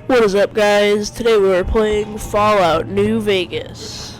What is up, guys? Today we're playing Fallout New Vegas.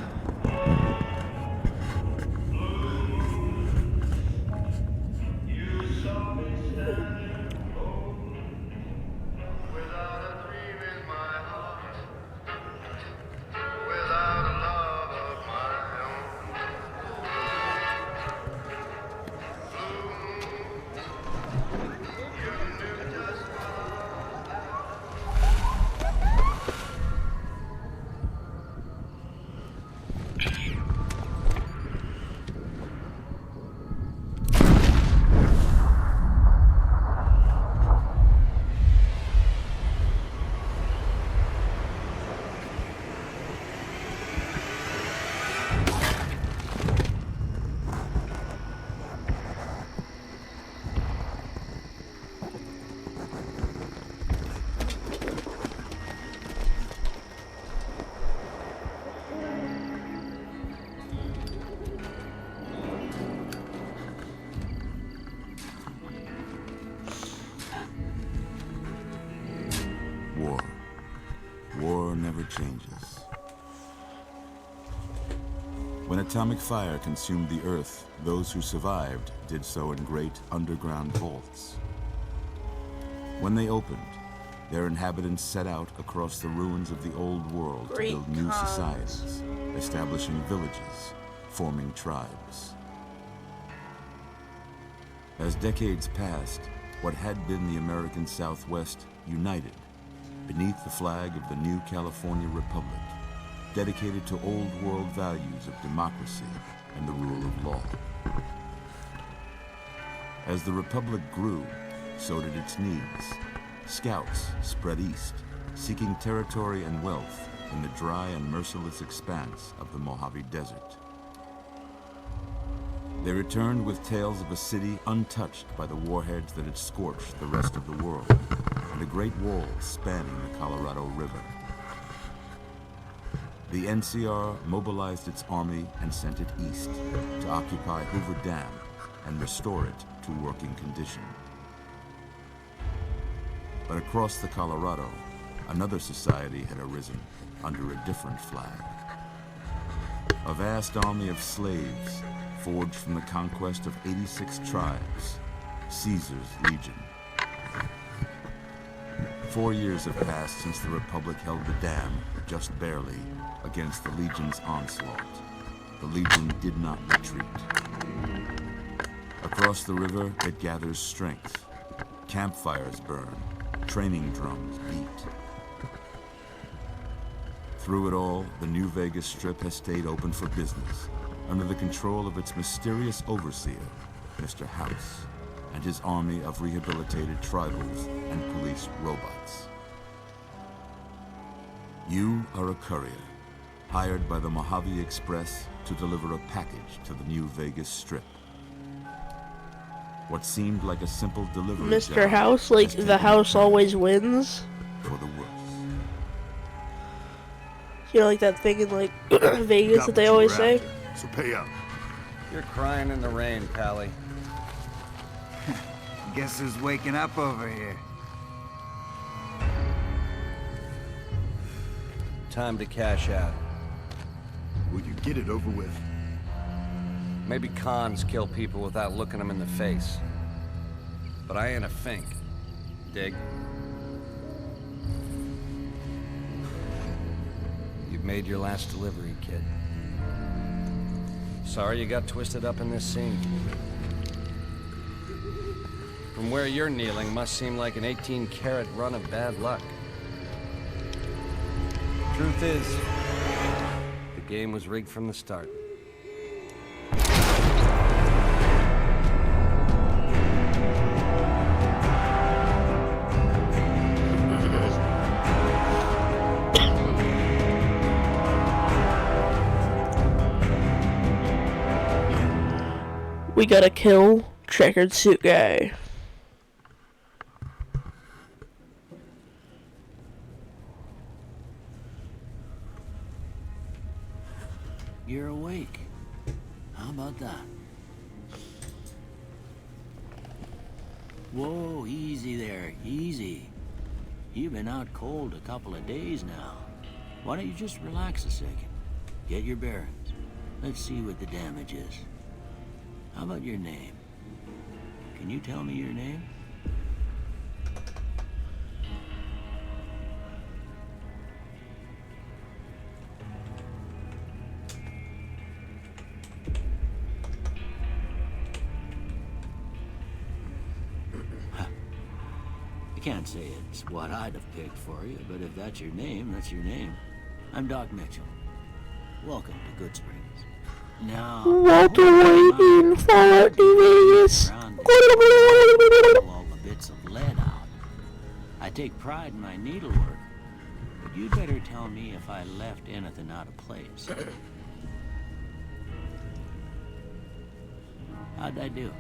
War never changes. When atomic fire consumed the Earth, those who survived did so in great underground vaults. When they opened, their inhabitants set out across the ruins of the old world to build new societies, establishing villages, forming tribes. As decades passed, what had been the American Southwest united beneath the flag of the new California Republic, dedicated to old world values of democracy and the rule of law. As the Republic grew, so did its needs. Scouts spread east, seeking territory and wealth in the dry and merciless expanse of the Mojave Desert. They returned with tales of a city untouched by the warheads that had scorched the rest of the world, and a great wall spanning the Colorado River. The NCR mobilized its army and sent it east to occupy Hoover Dam and restore it to working condition. But across the Colorado, another society had arisen under a different flag. A vast army of slaves forged from the conquest of 86 tribes, Caesar's Legion. 4 years have passed since the Republic held the dam, just barely, against the Legion's onslaught. The Legion did not retreat. Across the river, it gathers strength. Campfires burn, training drums beat. Through it all, the New Vegas Strip has stayed open for business, under the control of its mysterious overseer, Mr. House, and his army of rehabilitated tribals and police robots. You are a courier, hired by the Mojave Express to deliver a package to the New Vegas Strip. What seemed like a simple delivery Mr. job House, like has the taken house a turn always wins. for the worse. You know, like that thing in like Vegas that they always say. So pay up. You're crying in the rain, Pally. Guess who's waking up over here? Time to cash out. Will you get it over with? Maybe cons kill people without looking them in the face. But I ain't a fink. Dig? You've made your last delivery, kid. Sorry you got twisted up in this scene. From where you're kneeling must seem like an 18-carat run of bad luck. Truth is, the game was rigged from the start. We gotta kill checkered suit guy. You're awake. How about that? Whoa, easy there, easy. You've been out cold a couple of days now. Why don't you just relax a second? Get your bearings. Let's see what the damage is. How about your name? Can you tell me your name? I can't say it's what I'd have picked for you, but if that's your name, that's your name. I'm Doc Mitchell. Welcome to Goodsprings. Now, Walter White in Fallout New Vegas. pull all the bits of lead out. I take pride in my needlework, but you'd better tell me if I left anything out of place. How'd I do?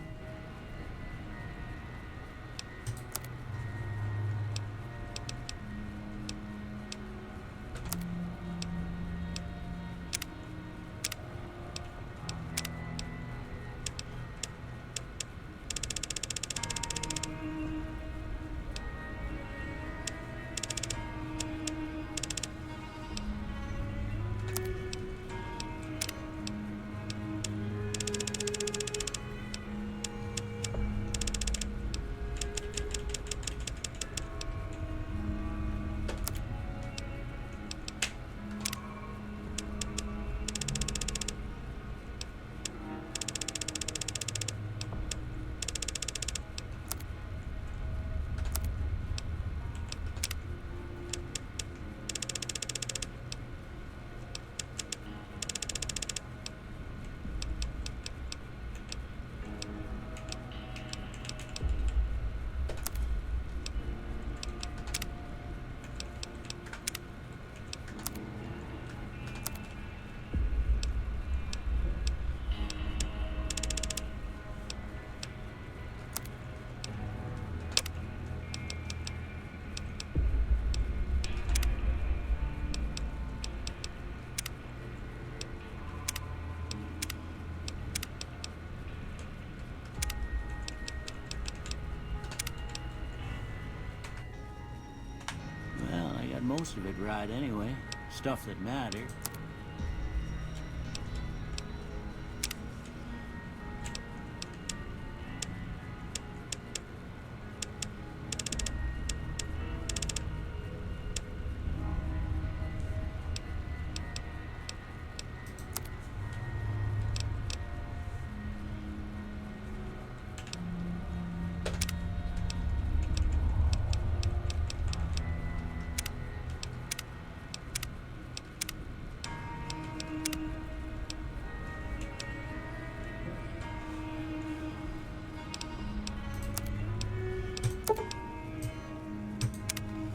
Most of it right anyway. Stuff that mattered.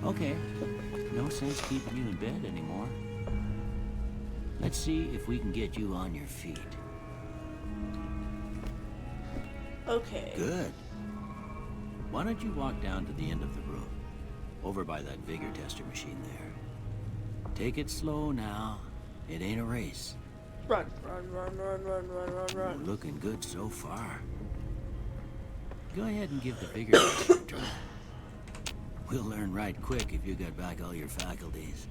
Okay, no sense keeping you in bed anymore. Let's see if we can get you on your feet. Okay. Good. Why don't you walk down to the end of the room, over by that vigor tester machine there. Take it slow now. It ain't a race. Run, run, run, run, run, run, run, You're run. looking good so far. Go ahead and give the vigor tester a try. We'll learn right quick if you got back all your faculties.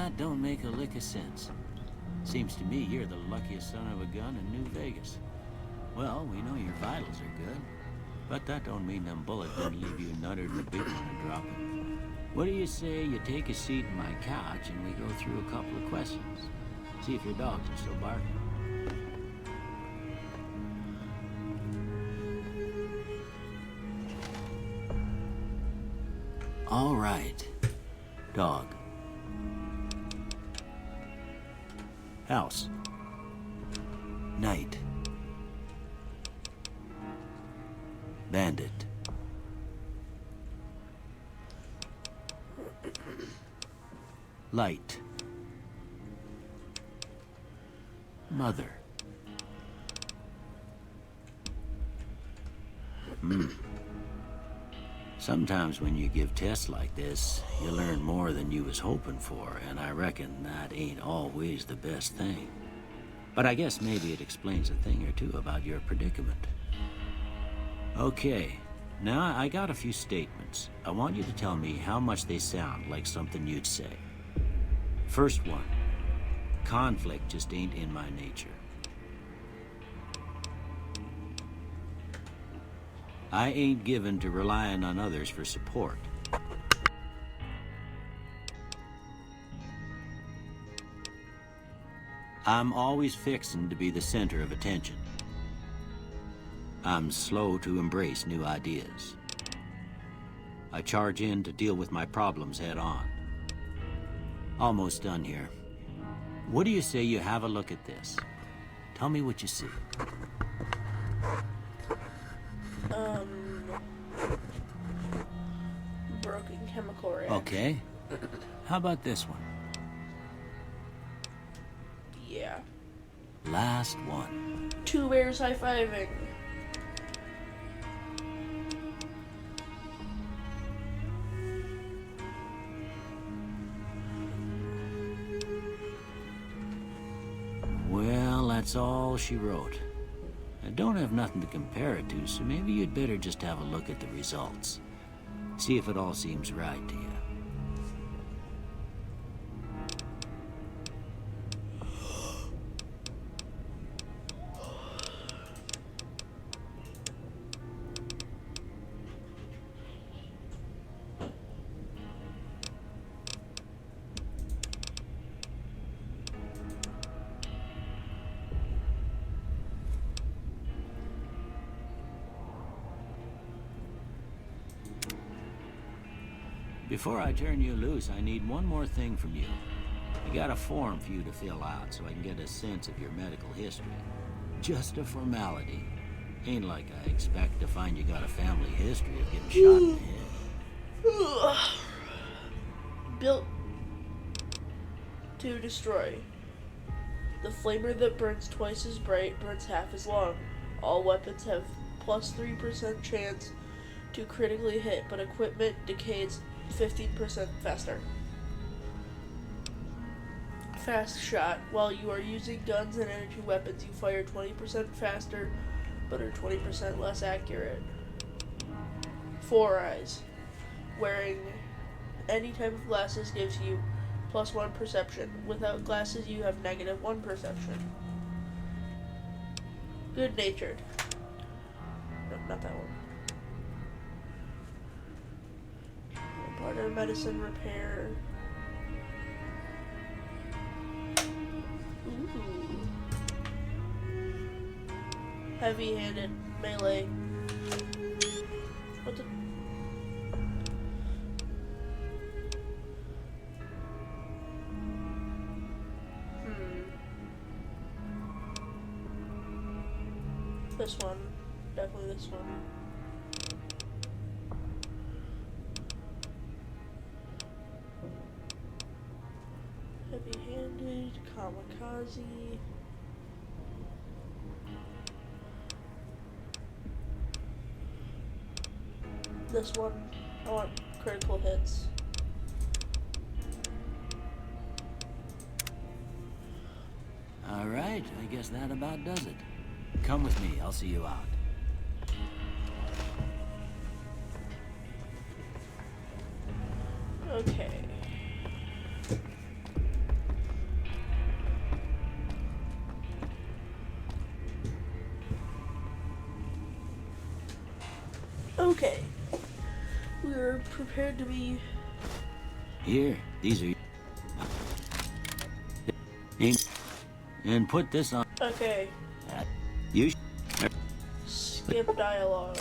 that don't make a lick of sense. Seems to me you're the luckiest son of a gun in New Vegas. Well, we know your vitals are good, but that don't mean them bullets didn't leave you nuttered and a big one a dropping. What do you say you take a seat in my couch and we go through a couple of questions? See if your dogs are still barking. All right. Dog. House. Night. Bandit. Light. Mother. Sometimes when you give tests like this, you learn more than you was hoping for, and I reckon that ain't always the best thing. But I guess maybe it explains a thing or two about your predicament. Okay, now I got a few statements. I want you to tell me how much they sound like something you'd say. First one, conflict just ain't in my nature. I ain't given to relying on others for support. I'm always fixin' to be the center of attention. I'm slow to embrace new ideas. I charge in to deal with my problems head on. Almost done here. What do you say you have a look at this? Tell me what you see. Broken chemical reaction. Okay. How about this one? Yeah. Last one. Two bears high-fiving. Well, that's all she wrote. I don't have nothing to compare it to, so maybe you'd better just have a look at the results. See if it all seems right to you. Before I turn you loose, I need one more thing from you. I got a form for you to fill out so I can get a sense of your medical history. Just a formality. Ain't like I expect to find you got a family history of getting shot in the head. Built to destroy. The flamer that burns twice as bright burns half as long. All weapons have plus 3% chance to critically hit, but equipment decays 15% faster. Fast shot. While you are using guns and energy weapons, you fire 20% faster, but are 20% less accurate. 4 eyes. Wearing any type of glasses gives you plus 1 perception. Without glasses, you have negative 1 perception. Good natured. No, not that one. Part of medicine repair. Ooh. Heavy-handed melee. What the? This one. Definitely this one. Heavy-handed, kamikaze. This one, I want critical hits. All right, I guess that about does it. Come with me, I'll see you out. Okay. Okay. We're prepared to be... Here, these are... And put this on... Okay. You... Skip dialogue.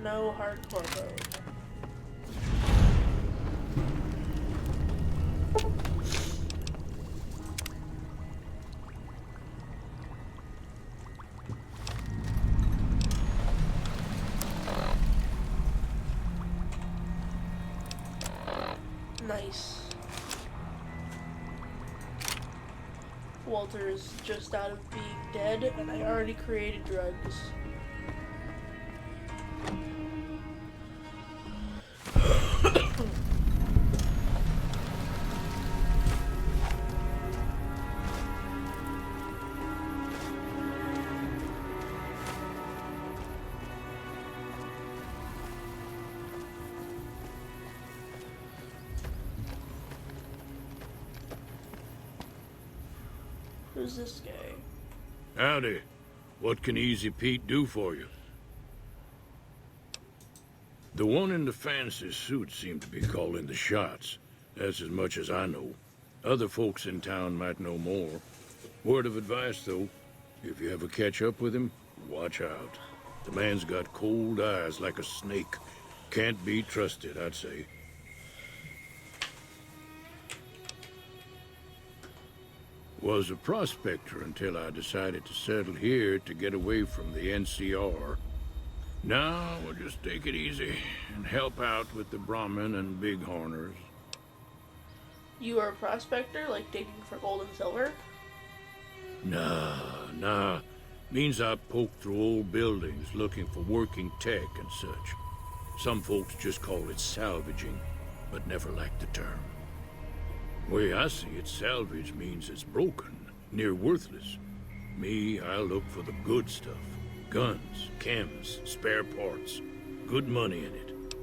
No hardcore mode. Nice. Walter is just out of being dead, and I already created drugs. Who's this guy? Howdy. What can Easy Pete do for you? The one in the fancy suit seemed to be calling the shots. That's as much as I know. Other folks in town might know more. Word of advice, though. If you ever catch up with him, watch out. The man's got cold eyes like a snake. Can't be trusted, I'd say. Was a prospector until I decided to settle here to get away from the NCR. Now we'll just take it easy and help out with the Brahmin and Bighorners. You are a prospector, like digging for gold and silver? Nah. Means I poke through old buildings looking for working tech and such. Some folks just call it salvaging, but never liked the term. Way I see it, salvage means it's broken, near worthless. Me, I look for the good stuff. Guns, chems, spare parts. Good money in it.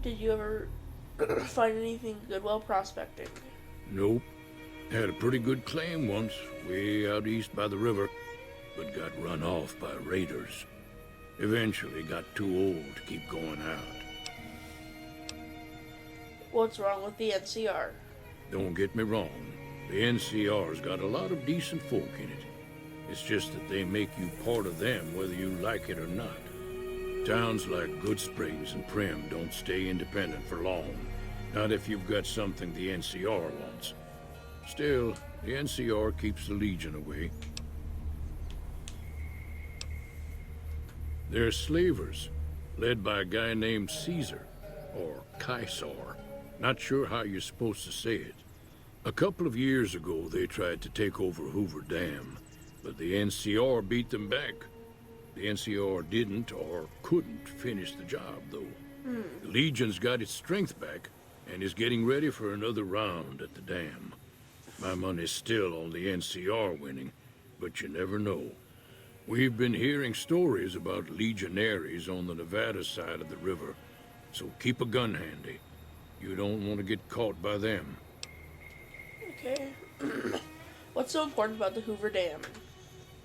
Did you ever find anything good while prospecting? Nope. Had a pretty good claim once, way out east by the river, but got run off by raiders. Eventually got too old to keep going out. What's wrong with the NCR? Don't get me wrong. The NCR's got a lot of decent folk in it. It's just that they make you part of them whether you like it or not. Towns like Goodsprings and Prim don't stay independent for long. Not if you've got something the NCR wants. Still, the NCR keeps the Legion away. They're slavers, led by a guy named Caesar, or Caesar. Not sure how you're supposed to say it. A couple of years ago, they tried to take over Hoover Dam, but the NCR beat them back. The NCR didn't or couldn't finish the job, though. The Legion's got its strength back and is getting ready for another round at the dam. My money's still on the NCR winning, but you never know. We've been hearing stories about legionaries on the Nevada side of the river, so keep a gun handy. You don't want to get caught by them. Okay. What's so important about the Hoover Dam?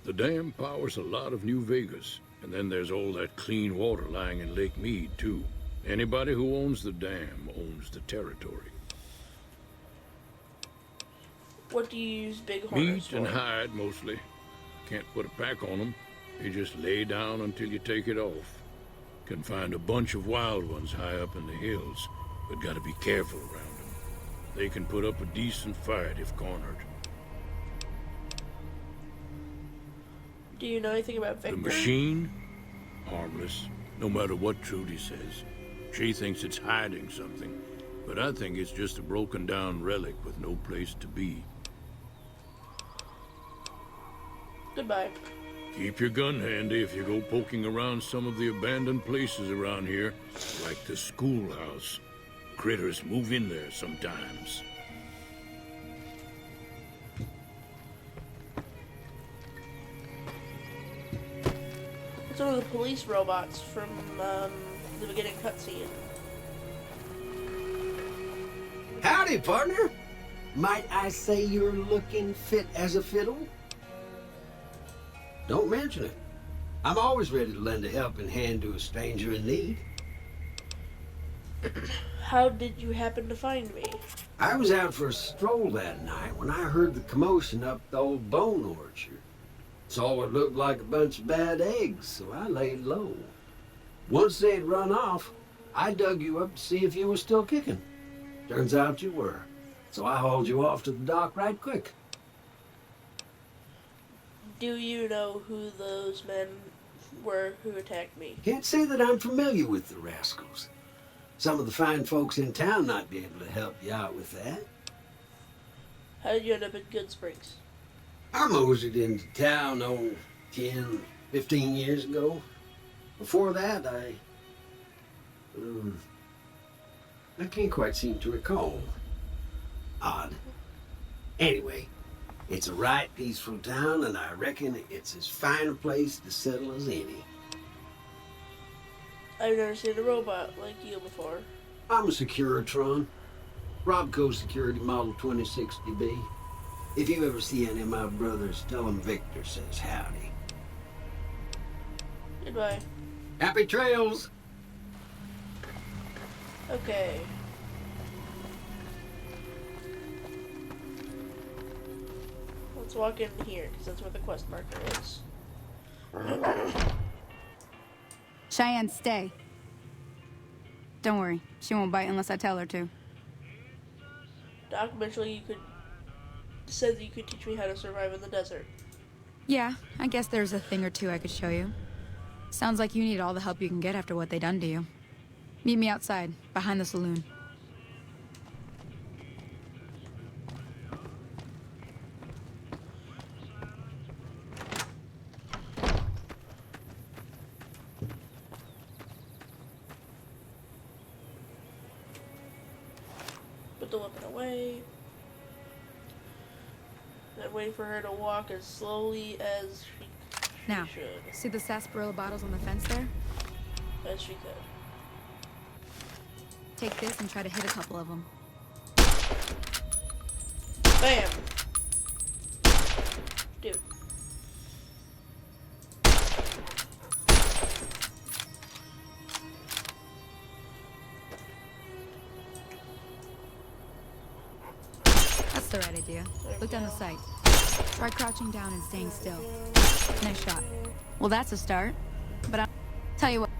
The dam powers a lot of New Vegas, and then there's all that clean water lying in Lake Mead, too. Anybody who owns the dam owns the territory. What do you use Bighorners Meat for? and hide, mostly. Can't put a pack on them. You just lay down until you take it off. Can find a bunch of wild ones high up in the hills, but gotta be careful around them. They can put up a decent fight if cornered. Do you know anything about Victor? The machine? Harmless, no matter what Trudy says. She thinks it's hiding something, but I think it's just a broken down relic with no place to be. Goodbye. Keep your gun handy if you go poking around some of the abandoned places around here, like the schoolhouse. Critters move in there sometimes. It's one of the police robots from the beginning cutscene. Howdy, partner. Might I say you're looking fit as a fiddle? Don't mention it. I'm always ready to lend a helping hand to a stranger in need. How did you happen to find me? I was out for a stroll that night when I heard the commotion up the old bone orchard. Saw what looked like a bunch of bad eggs, so I laid low. Once they had run off, I dug you up to see if you were still kicking. Turns out you were, so I hauled you off to the dock right quick. Do you know who those men were who attacked me? Can't say that I'm familiar with the rascals. Some of the fine folks in town might be able to help you out with that. How did you end up in Goodsprings? I moseyed into town, 10, 15 years ago. Before that, I can't quite seem to recall. Odd. Anyway, it's a right peaceful town, and I reckon it's as fine a place to settle as any. I've never seen a robot like you before. I'm a Securitron. Robco Security Model 2060B. If you ever see any of my brothers, tell them Victor says howdy. Goodbye. Happy trails! Okay. Let's walk in here, because that's where the quest marker is. Cheyenne, stay. Don't worry, she won't bite unless I tell her to. Doc eventually said that you could teach me how to survive in the desert. Yeah, I guess there's a thing or two I could show you. Sounds like you need all the help you can get after what they done to you. Meet me outside, behind the saloon. Put the weapon away. And wait for her to walk as slowly as she Now, should. see the sarsaparilla bottles on the fence there? As she could. Take this and try to hit a couple of them. Bam! Dude. That's the right idea. Look down the sight. Try crouching down and staying still. Nice shot. Well, that's a start. But I'll tell you what.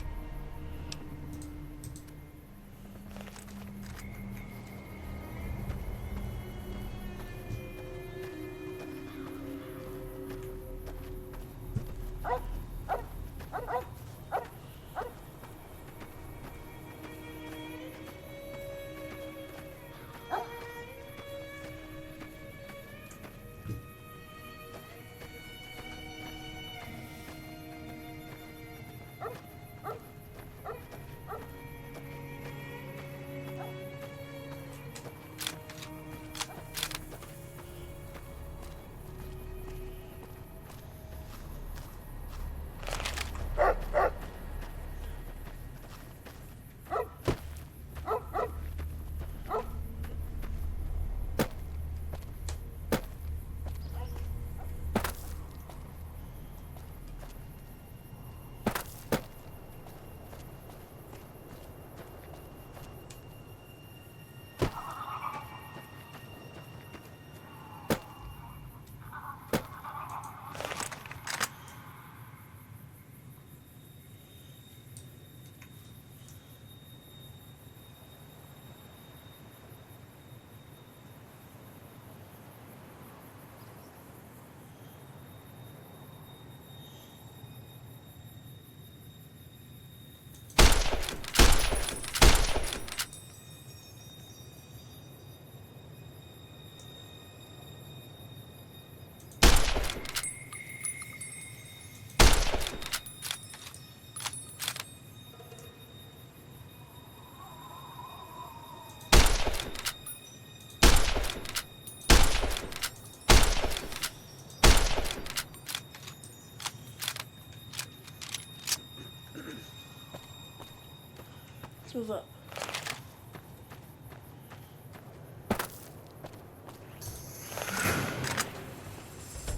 Let's move up.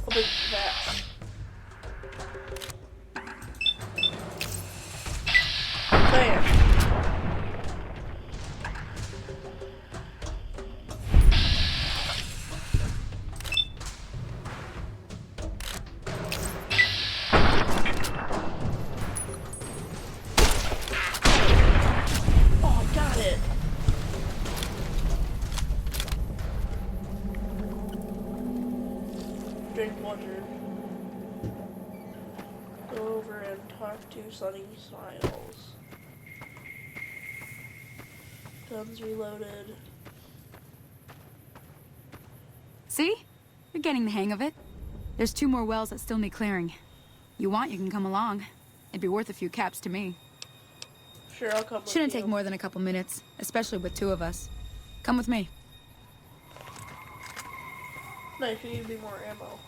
Open that. drink water. Go over and talk to Sunny Smiles. Guns reloaded. See? You're getting the hang of it. There's 2 more wells that still need clearing. You can come along. It'd be worth a few caps to me. Sure, I'll come with Shouldn't you. take more than a couple minutes, especially with 2 of us. Come with me. Nice, you give me more ammo.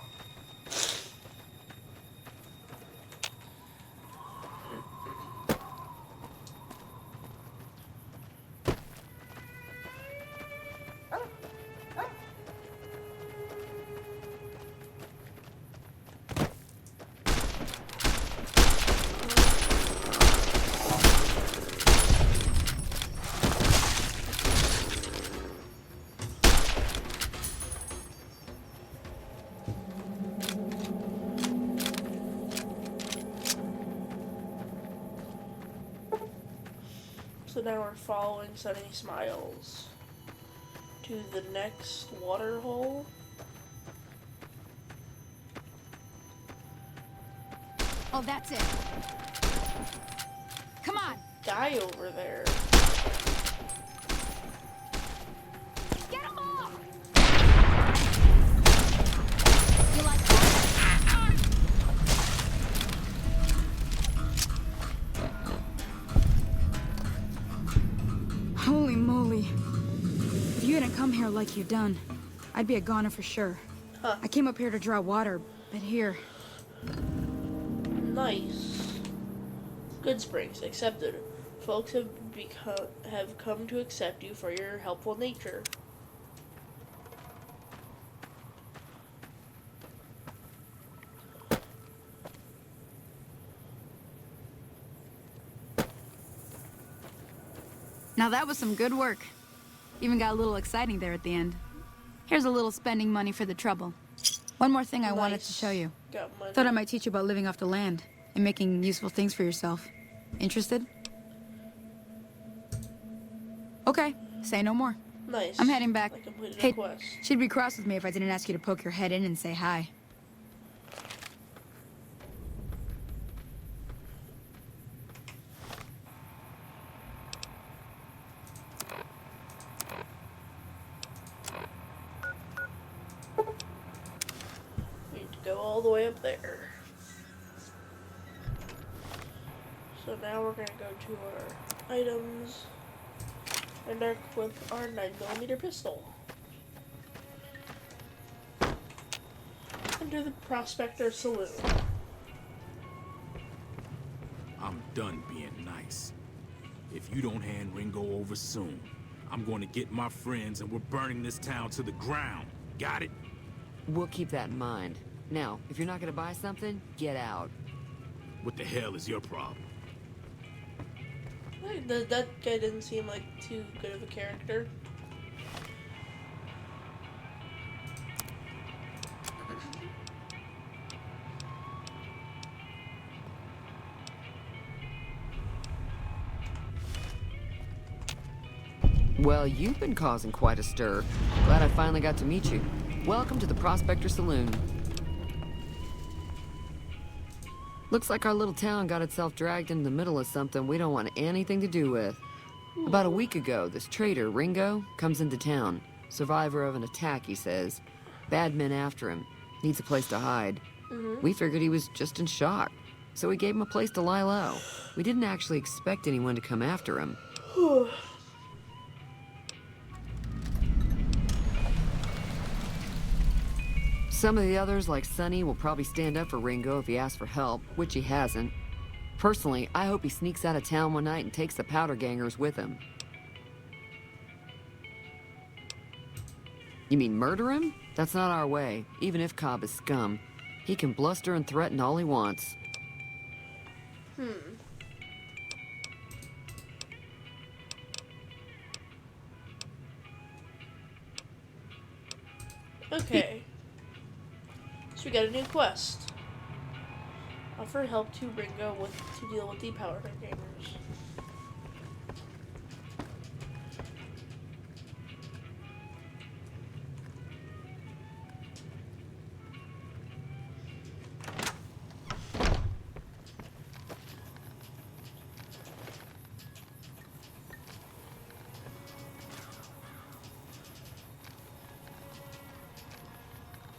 So now we're following Sunny Smiles to the next water hole. Oh, that's it. Come on. Guy over there. Get him off! You like that? Holy moly. If you hadn't come here like you done, I'd be a goner for sure. Huh. I came up here to draw water, but here... Nice. Goodsprings accepted. Folks have come to accept you for your helpful nature. Now that was some good work. Even got a little exciting there at the end. Here's a little spending money for the trouble. One more thing I wanted to show you. Got money. Thought I might teach you about living off the land and making useful things for yourself. Interested? Okay, say no more. Nice. I'm heading back. I completed a Hey, quest. she'd be cross with me if I didn't ask you to poke your head in and say hi. We need to go all the way up there. So now we're gonna go to our items and equip our 9mm pistol. Enter the Prospector Saloon. I'm done being nice. If you don't hand Ringo over soon, I'm going to get my friends and we're burning this town to the ground. Got it? We'll keep that in mind. Now, if you're not gonna buy something, get out. What the hell is your problem? That guy didn't seem like too good of a character. Well, you've been causing quite a stir. Glad I finally got to meet you. Welcome to the Prospector Saloon. Looks like our little town got itself dragged into the middle of something we don't want anything to do with. About a week ago, this trader, Ringo, comes into town. Survivor of an attack, he says. Bad men after him. Needs a place to hide. We figured he was just in shock, so we gave him a place to lie low. We didn't actually expect anyone to come after him. Some of the others, like Sonny, will probably stand up for Ringo if he asks for help, which he hasn't. Personally, I hope he sneaks out of town one night and takes the powder gangers with him. You mean murder him? That's not our way, even if Cobb is scum. He can bluster and threaten all he wants. Okay. So we got a new quest. Offer help to Ringo to deal with the power gamers.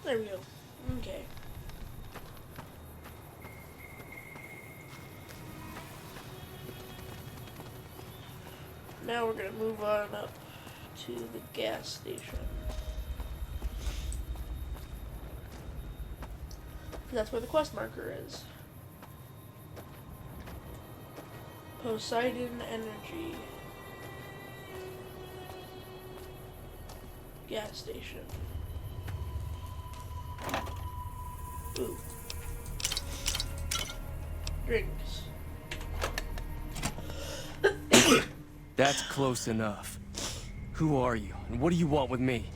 There we go. Okay. Now we're gonna move on up to the gas station. That's where the quest marker is. Poseidon Energy. Gas station. Ooh. Drinks. That's close enough. Who are you, and what do you want with me?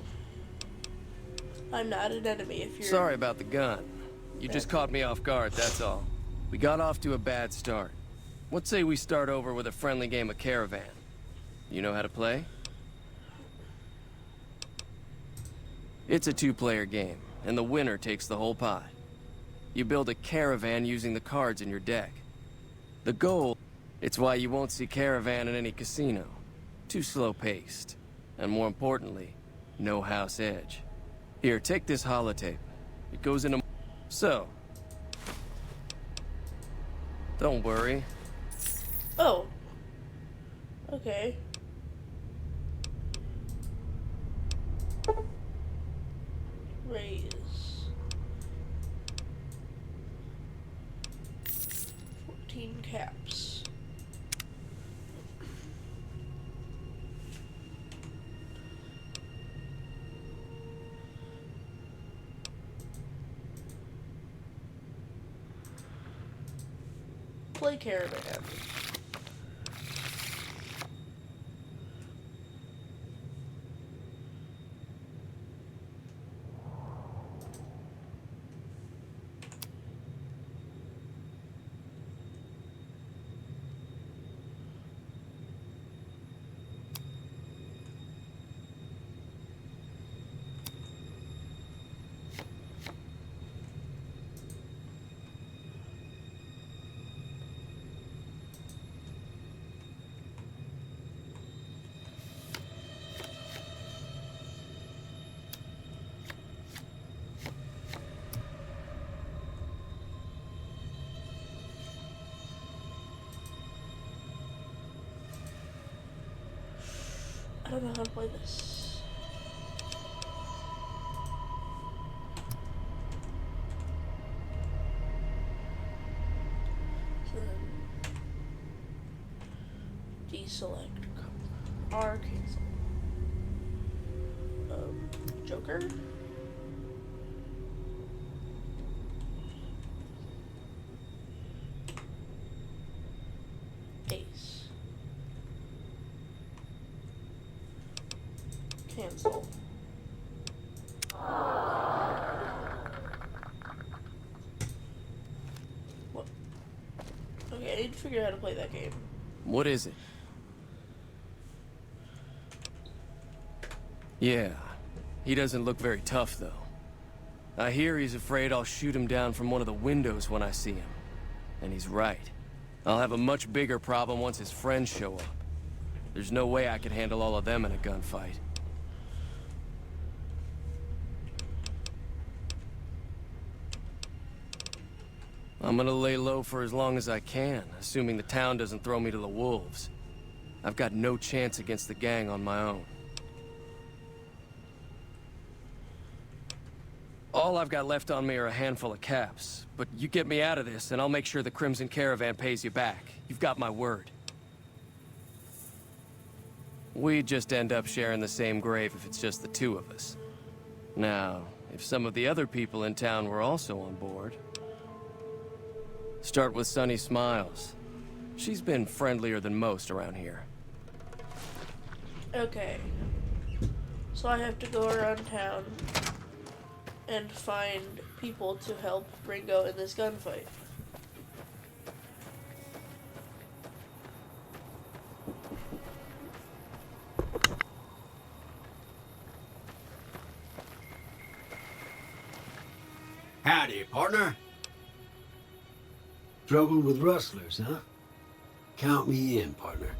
I'm not an enemy if you're... Sorry about the gun. You just caught me off guard, that's all. We got off to a bad start. What say we start over with a friendly game of Caravan? You know how to play? It's a two-player game, and the winner takes the whole pot. You build a caravan using the cards in your deck. The goal... It's why you won't see Caravan in any casino. Too slow-paced. And more importantly, no house edge. Here, take this holotape. It goes into... So... Don't worry. Oh. Okay. Raise. 14 caps. Play Caravan. I don't know how to play this. So then deselect R cancel. Joker. Ace. Cancel. What? Okay, I need to figure out how to play that game. What is it? Yeah, he doesn't look very tough, though. I hear he's afraid I'll shoot him down from one of the windows when I see him. And he's right. I'll have a much bigger problem once his friends show up. There's no way I could handle all of them in a gunfight. I'm gonna lay low for as long as I can, assuming the town doesn't throw me to the wolves. I've got no chance against the gang on my own. All I've got left on me are a handful of caps, but you get me out of this and I'll make sure the Crimson Caravan pays you back. You've got my word. We'd just end up sharing the same grave if it's just the two of us. Now, if some of the other people in town were also on board... Start with Sunny Smiles. She's been friendlier than most around here. Okay. So I have to go around town and find people to help Ringo in this gunfight. Howdy, partner. Trouble with rustlers, huh? Count me in, partner.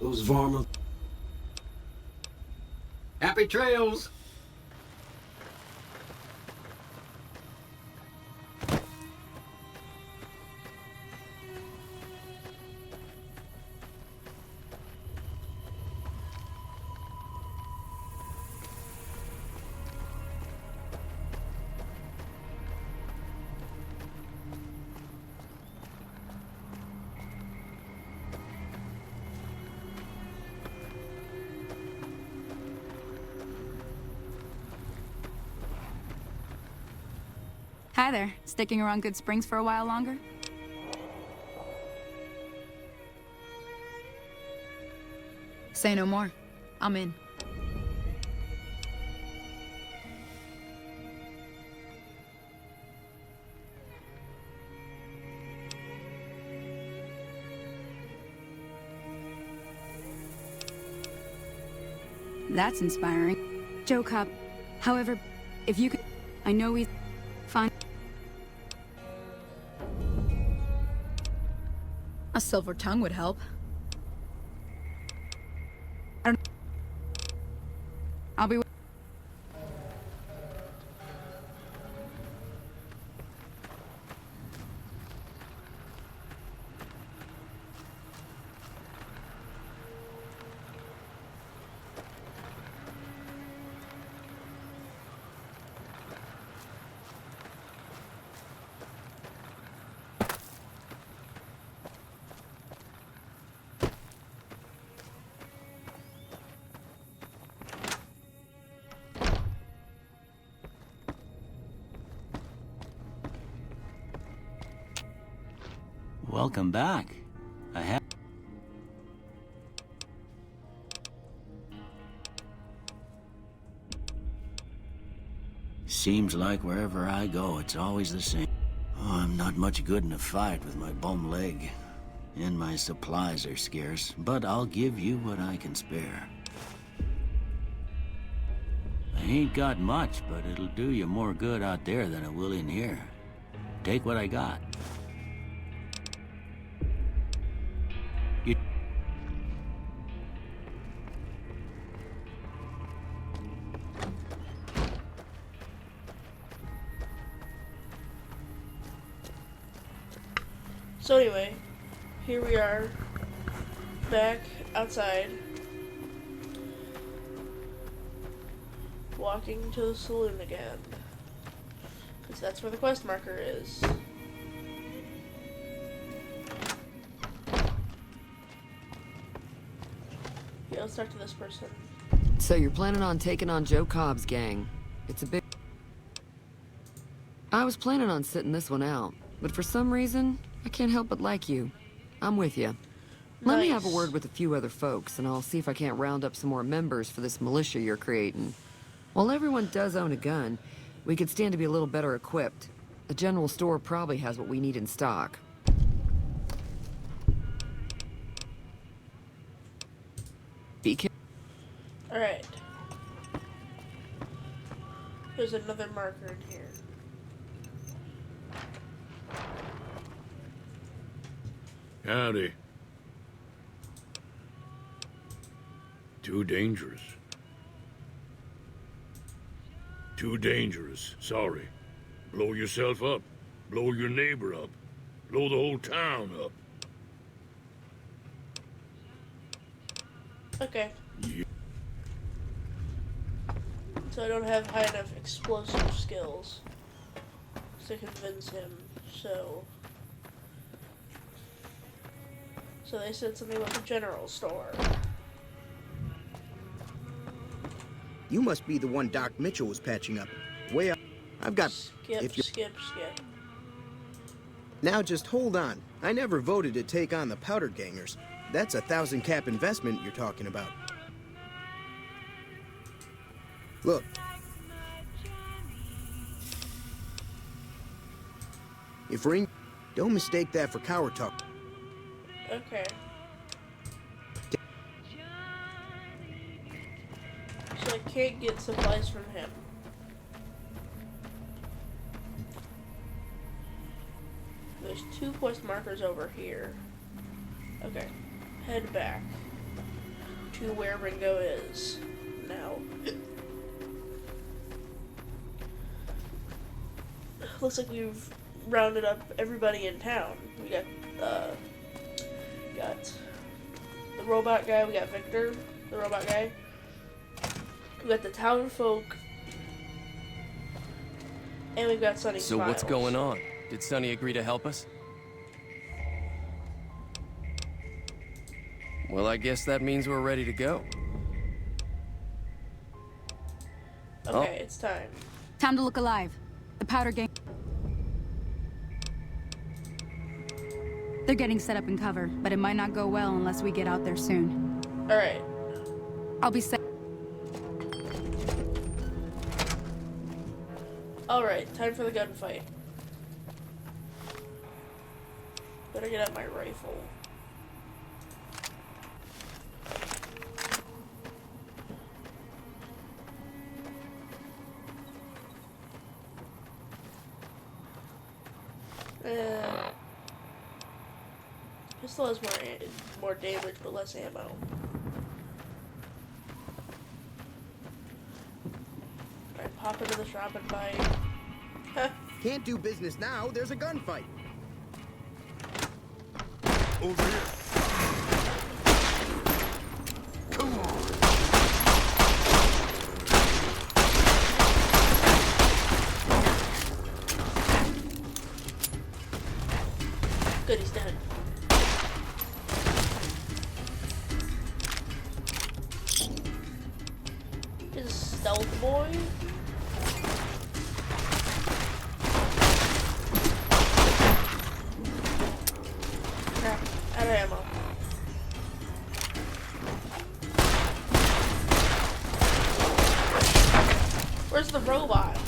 Those varmints... Happy trails! Hi there. Sticking around Good Springs for a while longer? Say no more. I'm in. That's inspiring. Joe Cobb. However, if you could... I know he's... fine. A silver tongue would help. I'll be... Welcome back. I have... Seems like wherever I go, it's always the same. Oh, I'm not much good in a fight with my bum leg. And my supplies are scarce, but I'll give you what I can spare. I ain't got much, but it'll do you more good out there than it will in here. Take what I got. So anyway, here we are, back outside, walking to the saloon again, because that's where the quest marker is. Yeah, let's talk to this person. So you're planning on taking on Joe Cobb's gang. It's a big... I was planning on sitting this one out, but for some reason, I can't help but like you. I'm with you. Let me have a word with a few other folks, and I'll see if I can't round up some more members for this militia you're creating. While everyone does own a gun, we could stand to be a little better equipped. The general store probably has what we need in stock. Be careful. Alright. There's another marker in here. Howdy. Too dangerous. Too dangerous. Sorry. Blow yourself up. Blow your neighbor up. Blow the whole town up. Okay. So I don't have high enough explosive skills to convince him, so they said something about the general store. You must be the one Doc Mitchell was patching up. Way up. I've got... Skip. Now just hold on. I never voted to take on the Powder Gangers. That's a 1,000 cap investment you're talking about. Look. If Ring... Don't mistake that for coward talk. Okay. So I can't get supplies from him. There's 2 quest markers over here. Okay. Head back to where Ringo is now. Looks like we've rounded up everybody in town. We got the robot guy, we got Victor, the robot guy. We got the town folk, and we've got Sonny So Smiles. what's going on? Did Sonny agree to help us? Well, I guess that means we're ready to go. Okay, it's time. Time to look alive. The Powder Gang... They're getting set up in cover, but it might not go well unless we get out there soon. Alright. I'll be set. Alright, time for the gunfight. Better get out my rifle. Pistol has more damage but less ammo. Alright, pop into the shop and buy. Can't do business now, there's a gunfight. Over here. Come on. Good, he's dead. Is stealth boy? Crap, out of ammo. Where's the robot?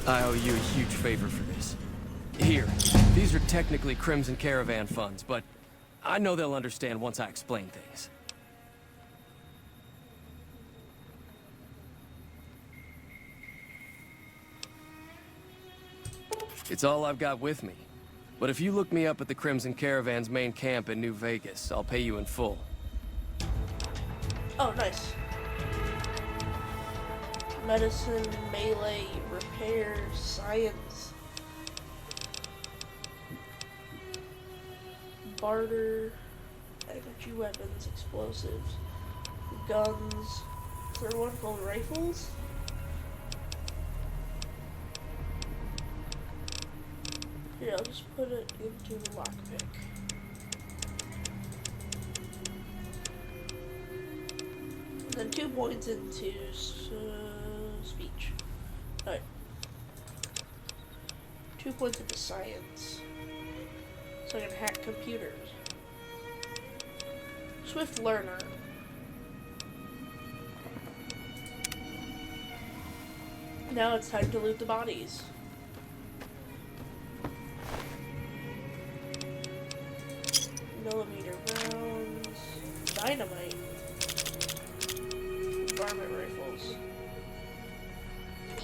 I owe you a huge favor for this. Here, these are technically Crimson Caravan funds, but I know they'll understand once I explain things. It's all I've got with me. But if you look me up at the Crimson Caravan's main camp in New Vegas, I'll pay you in full. Oh, nice. Medicine, melee, repair, science, barter, energy weapons, explosives, guns. Is there one called rifles? Here, I'll just put it into the lockpick. And then 2 points into speech. Alright. 2 points into science. So I can hack computers. Swift learner. Now it's time to loot the bodies. Millimeter rounds. Dynamite. Varmint rifles. E.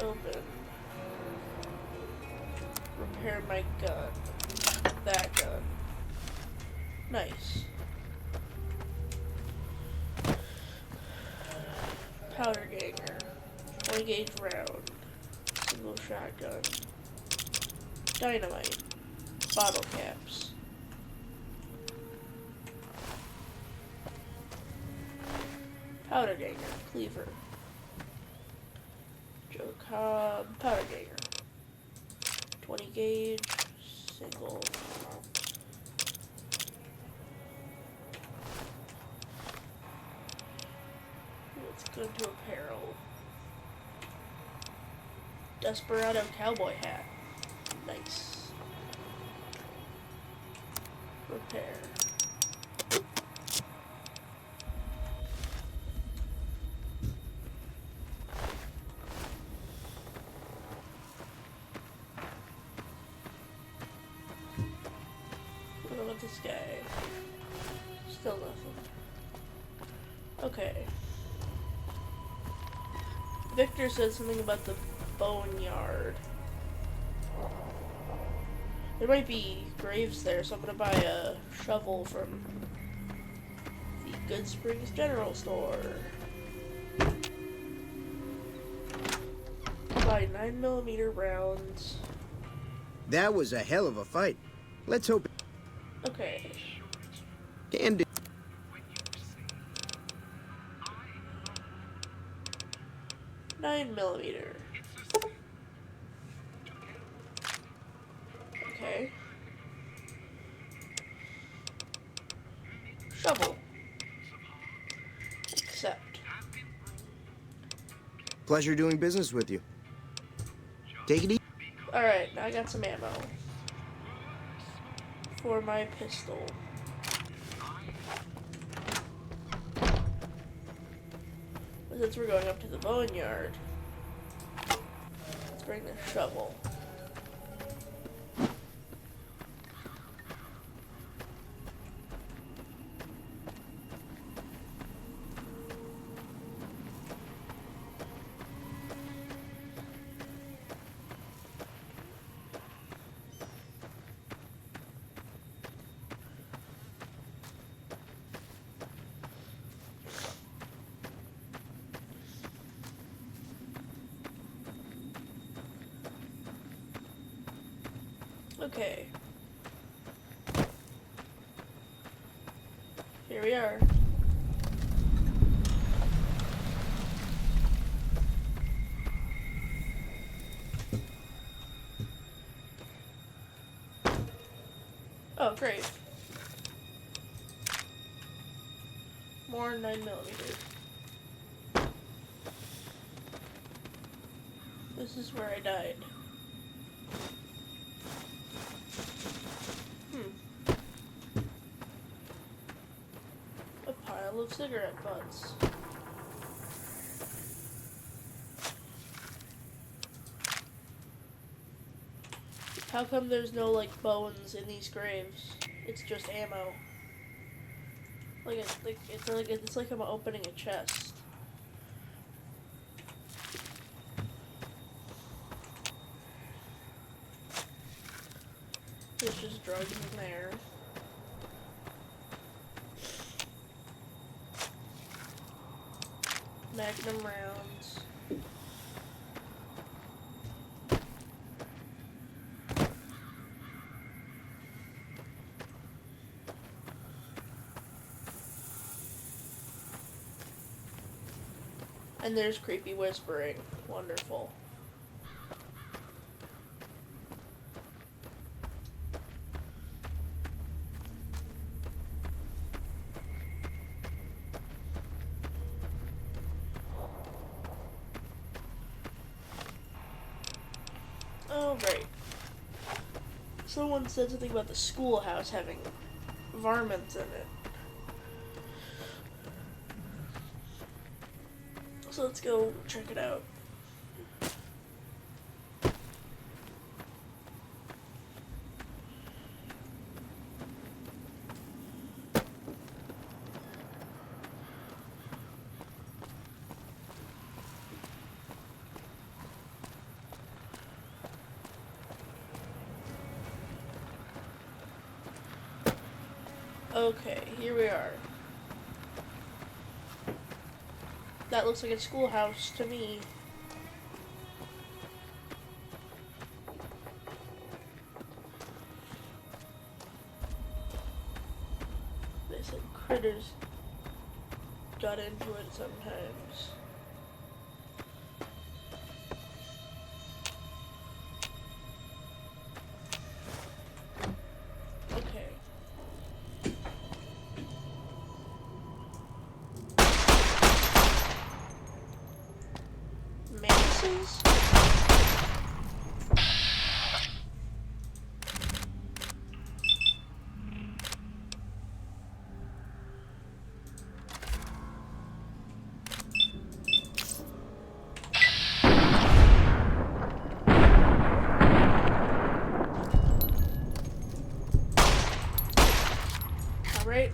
Open. Repair my gun. That gun. Nice. Powder ganger. 20 gauge round. Single shotgun. Dynamite. Bottle caps. Powder ganger. Cleaver. Joe Cobb. Powder ganger. 20 gauge. Single. Let's go into apparel. Desperado cowboy hat. Nice. Repair. What about this guy? Still nothing. Okay. Victor said something about the boneyard. There might be graves there, so I'm gonna buy a shovel from the Goodsprings General Store. Buy 9mm rounds. That was a hell of a fight. Let's hope. Okay. Can do. 9mm. Okay. Shovel. Accept. Pleasure doing business with you. Take it easy. Alright, now I got some ammo. For my pistol. But since we're going up to the boneyard, let's bring the shovel. Okay. Here we are. Oh, great. More 9mm. This is where I died. A pile of cigarette butts. How come there's no, like, bones in these graves? It's just ammo. It's like I'm opening a chest. There's just drugs in there. Magnum rounds. And there's creepy whispering. Wonderful. Oh, right. Someone said something about the schoolhouse having varmints in it. So let's go check it out. Okay, here we are. That looks like a schoolhouse to me. They said critters got into it sometimes. Okay. Mantises? Alright.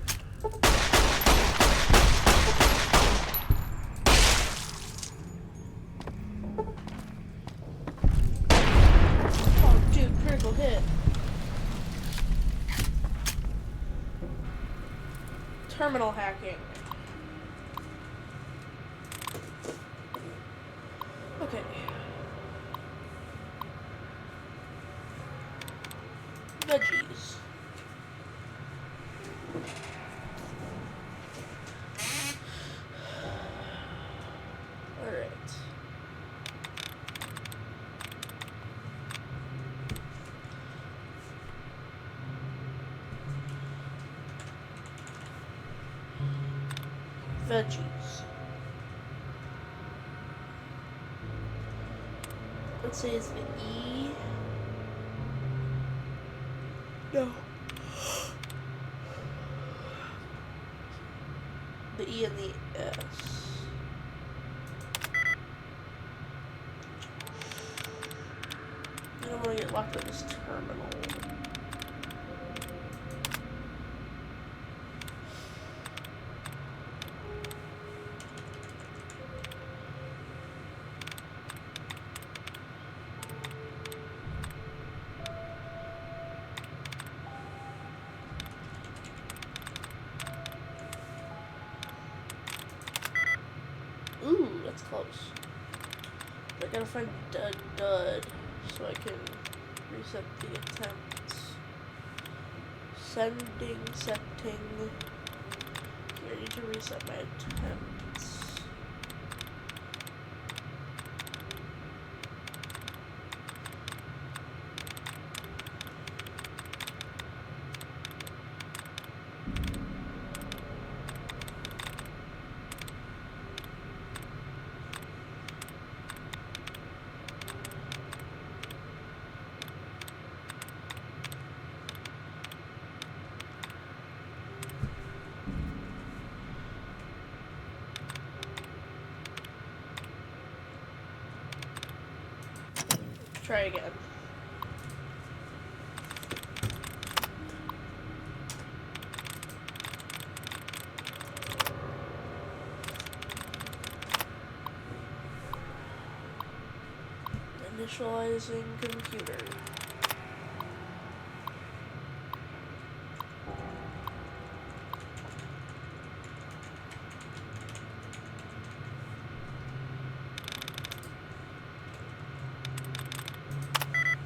Oh, dude, critical hit. Terminal hacking. Okay. Veggies. Alright. Veggies. Let's say it's the E. No. The E and the S. I don't want to get locked in this terminal. Ooh, that's close. I gotta find dud so I can reset the attempts. Setting. Here, I need to reset my attempts. Try again. Initializing computer.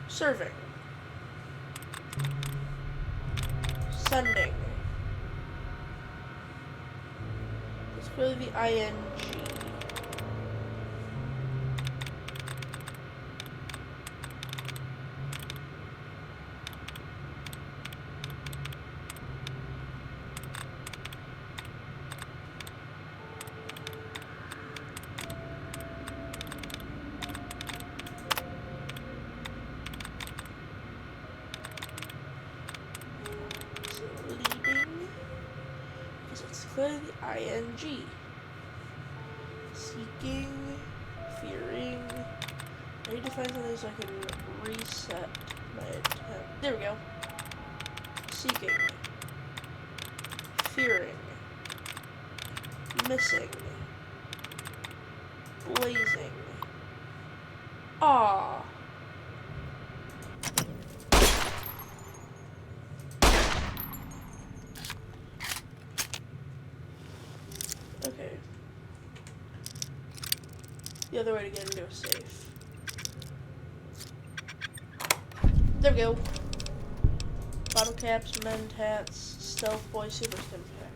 Serving. Sending. It's clearly the ING. Clearly the ING. Seeking, fearing. I need to find something so I can reset my attempt. There we go. Seeking. Fearing. Missing. Blazing. Ah. Okay. The other way to get into a safe. There we go. Bottle caps, mend hats, stealth boy, super stim pack.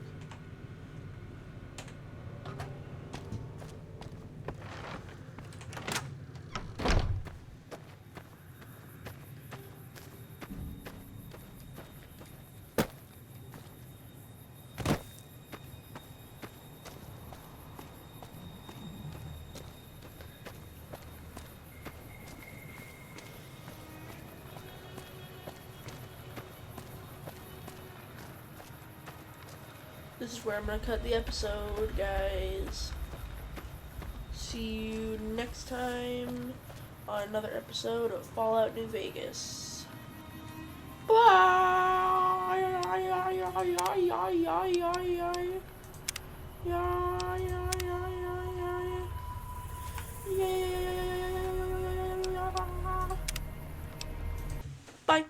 This is where I'm gonna cut the episode, guys. See you next time on another episode of Fallout New Vegas. Bye. Bye.